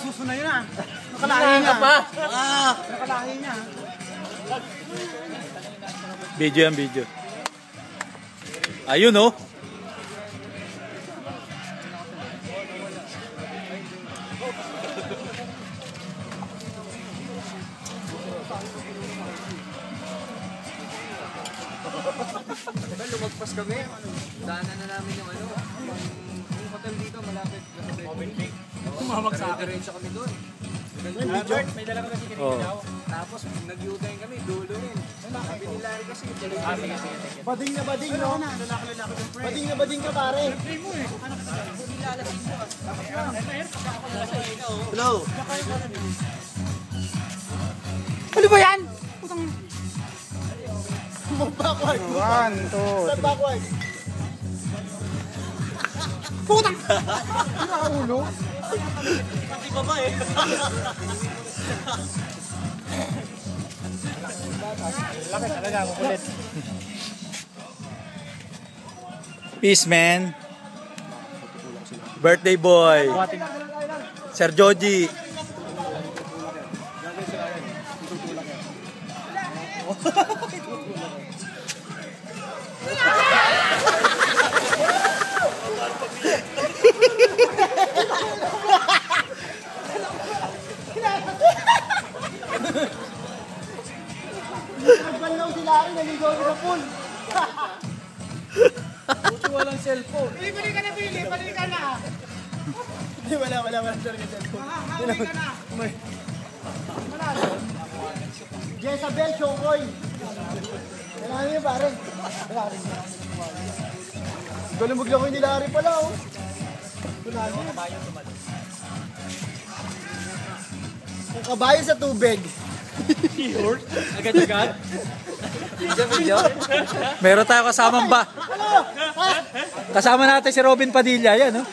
susunod yun ah. Nakalahi niya. Nakalahi niya. Video yan, video. Ayun oh. Diba lumagpas kami? Daanan na namin yung ano, yung hotel dito malapit. Tumawag sa akin. Diretso kami doon. May dala ko na si Kininaw. Tapos nag-U-turn kami, dulo rin. Sabi nila kasi Bading na bading, no? Bading na bading ka, pare. Hello. Ano ba yan? Backward. 1, 2, 3. Backward. Putang! Nakaulo. Pati pa ba eh? Laki talaga, kukulit. Peace, man. Birthday boy. Sir Joji. Nagbalaw sila rin, naligaw sa pool. Buti walang cellphone. Bili ka na, Bili. Bili ka na. Hindi, wala talaga cellphone. Bili ka na. Wala. Jezabel, Shokoy. Kailangan niyo, pare. Wala rin. Galing maglako yung nilari pala, oh. Ang kabayo sa tubig. horse? Agad-agad? Meron tayo kasamang ba? Kasama natin si Robin Padilla, yan, no?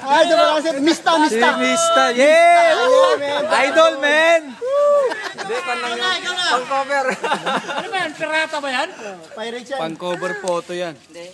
Ay, ito pala kasi, Mista. Si Mista, yeah! Idol, man! Hindi, panlang yung pang-cover. Ano ba yan? Pirata ba yan? Pirate yan. Pang-cover photo yan. Hindi.